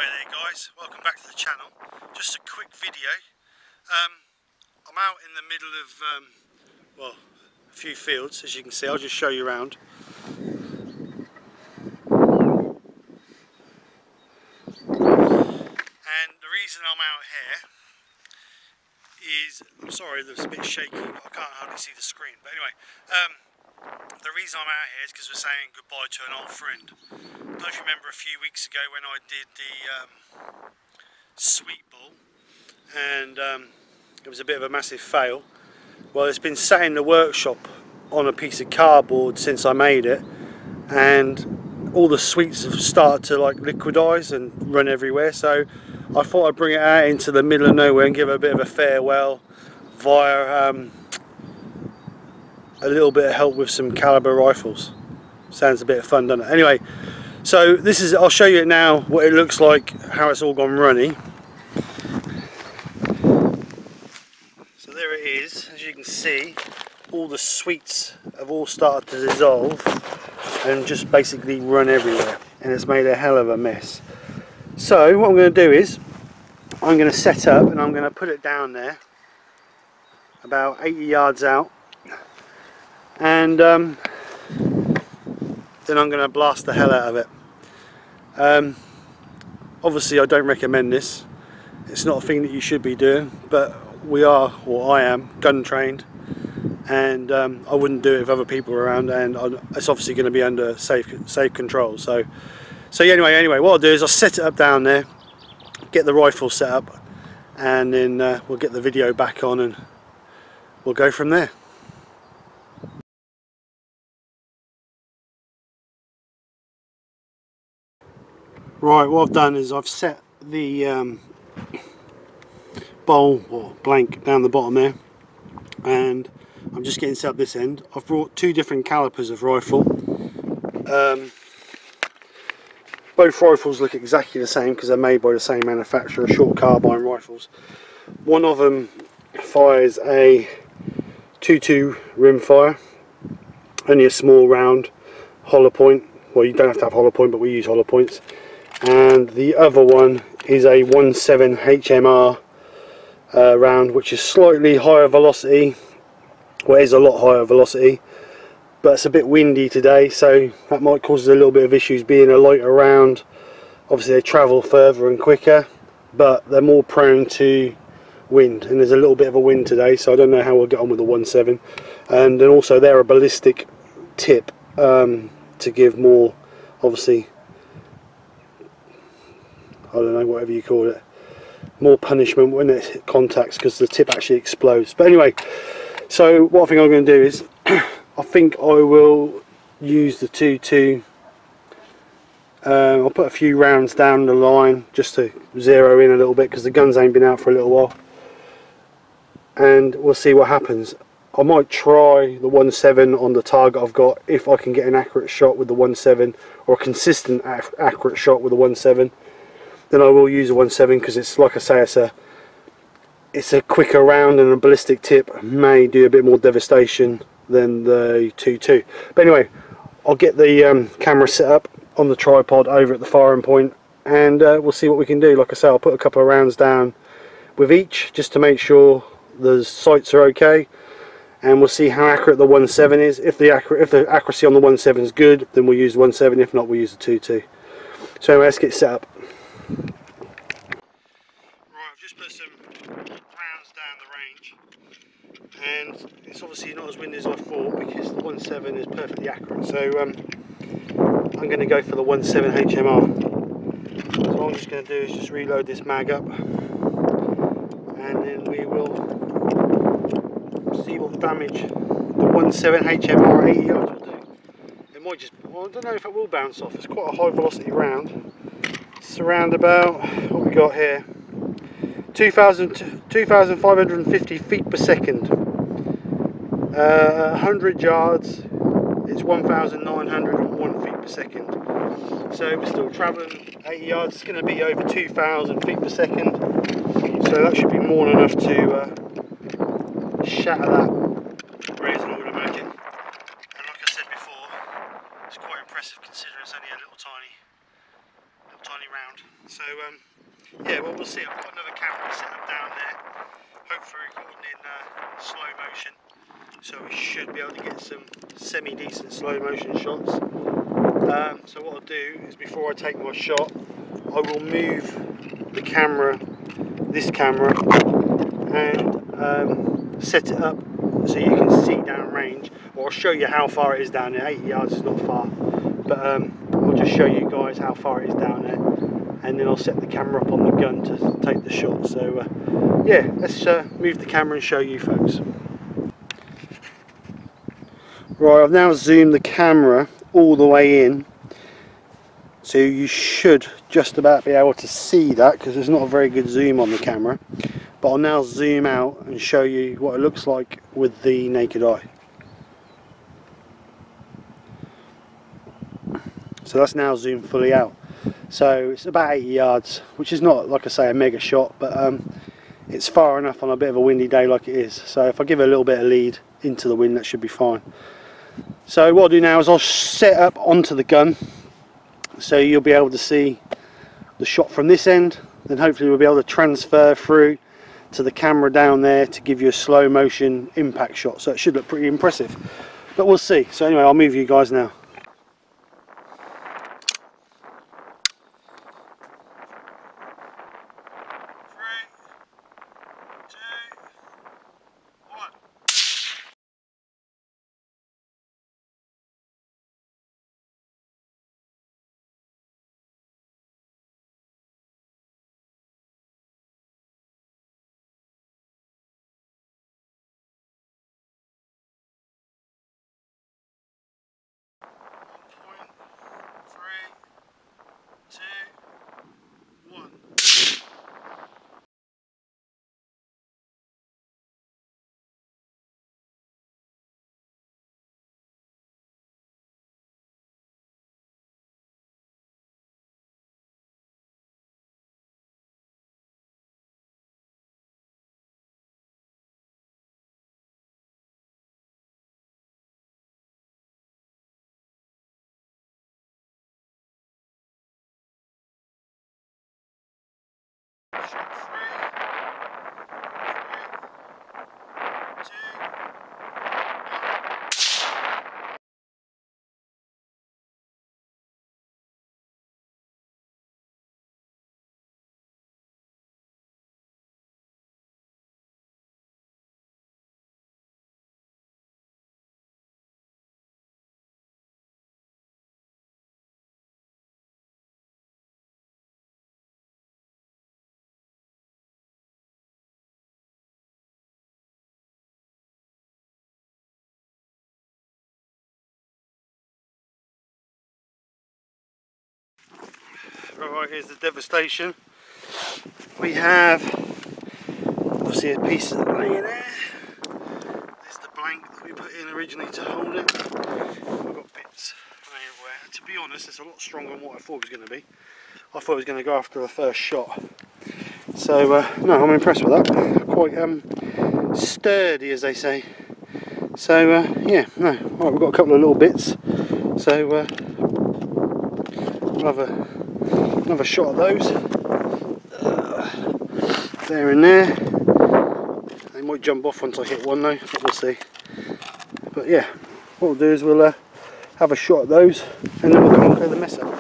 Hi there guys, welcome back to the channel. Just a quick video. I'm out in the middle of well, a few fields, as you can see. I'll just show you around. And the reason I'm out here is, I'm sorry it's a bit shaky, I can't hardly see the screen, but anyway, the reason I'm out here is because we're saying goodbye to an old friend. Don't you remember a few weeks ago when I did the sweet ball and it was a bit of a massive fail? Well, it's been sat in the workshop on a piece of cardboard since I made it, and all the sweets have started to like liquidize and run everywhere, so I thought I'd bring it out into the middle of nowhere and give it a bit of a farewell via a little bit of help with some caliber rifles. Sounds a bit of fun, doesn't it? Anyway, so this is, I'll show you it now, what it looks like, how it's all gone runny. So there it is, as you can see, all the sweets have all started to dissolve and just basically run everywhere, and it's made a hell of a mess. So what I'm going to do is, I'm going to set up and I'm going to put it down there, about 80 yards out, and then I'm going to blast the hell out of it. Obviously I don't recommend this, it's not a thing that you should be doing, but we are, or I am, gun trained, and I wouldn't do it if other people are around, and it's obviously going to be under safe control. So yeah, anyway, what I'll do is I'll set it up down there, get the rifle set up, and then we'll get the video back on and we'll go from there. Right, what I've done is I've set the bowl or blank down the bottom there, and I'm just getting set up this end. I've brought two different calipers of rifle. Both rifles look exactly the same because they're made by the same manufacturer, short carbine rifles. One of them fires a 2.2 rimfire, only a small round hollow point. Well, you don't have to have hollow point, but we use hollow points. And the other one is a 1.7 HMR round, which is slightly higher velocity. Well, it is a lot higher velocity, but it's a bit windy today, so that might cause a little bit of issues being a lighter round. Obviously they travel further and quicker, but they're more prone to wind, and there's a little bit of a wind today, so I don't know how we'll get on with the 1.7. And then also they're a ballistic tip to give more, obviously, I don't know, whatever you call it, more punishment when it hit contacts, because the tip actually explodes. But anyway, so what I think I'm going to do is I think I will use the 2.2. I'll put a few rounds down the line just to zero in a little bit, because the guns ain't been out for a little while, and we'll see what happens. I might try the 1.7 on the target I've got, if I can get an accurate shot with the 1.7, or a consistent accurate shot with the 1.7. Then I will use a 1.7, because it's, like I say, it's a quicker round, and a ballistic tip may do a bit more devastation than the 2.2. But anyway, I'll get the camera set up on the tripod over at the firing point, and we'll see what we can do. Like I say, I'll put a couple of rounds down with each just to make sure the sights are okay, and we'll see how accurate the 1.7 is. If the accuracy on the 1.7 is good, then we'll use the 1.7. If not, we'll use the 2.2. So anyway, let's get set up. Right, I've just put some rounds down the range, and it's obviously not as windy as I thought, because the 1.7 is perfectly accurate. So I'm going to go for the 1.7 HMR. So what I'm just going to do is just reload this mag up, and then we will see what damage the 1.7 HMR 80 yards will do. It might just, well, I don't know if it will bounce off. It's quite a high velocity round. It's around about, what we got here, 2,550 feet per second. 100 yards, it's 1,901 feet per second. So we're still travelling 80 yards. It's going to be over 2,000 feet per second. So that should be more than enough to shatter that resin, I would imagine. And like I said before, it's quite impressive considering it's only a little tiny round. So yeah, well, we'll see. I've got another camera set up down there, hopefully recording in slow motion, so we should be able to get some semi-decent slow motion shots. So what I'll do is, before I take my shot, I will move the camera, this camera, and set it up so you can see down range, or I'll show you how far it is down there. 80 yards is not far, but I'll just show you guys how far it is down there, and then I'll set the camera up on the gun to take the shot. So yeah, let's move the camera and show you folks. Right, I've now zoomed the camera all the way in, so you should just about be able to see that, because there's not a very good zoom on the camera. But I'll now zoom out and show you what it looks like with the naked eye. So that's now zoomed fully out. So it's about 80 yards, which is not, like I say, a mega shot, but it's far enough on a bit of a windy day like it is. So if I give it a little bit of lead into the wind, that should be fine. So what I'll do now is I'll set up onto the gun, so you'll be able to see the shot from this end. Then hopefully we'll be able to transfer through to the camera down there to give you a slow motion impact shot. So it should look pretty impressive, but we'll see. So anyway, I'll move you guys now. Right, here's the devastation. We have obviously a piece of laying there. There's the blank that we put in originally to hold it. We've got bits everywhere. To be honest, it's a lot stronger than what I thought it was going to be. I thought it was going to go after the first shot. So no, I'm impressed with that. Quite sturdy, as they say. So yeah, no. Right, we've got a couple of little bits. So we'll have another shot of those. There and there. They might jump off once I hit one though, but we'll see. But yeah, what we'll do is we'll have a shot at those, and then we'll come and clear the mess up.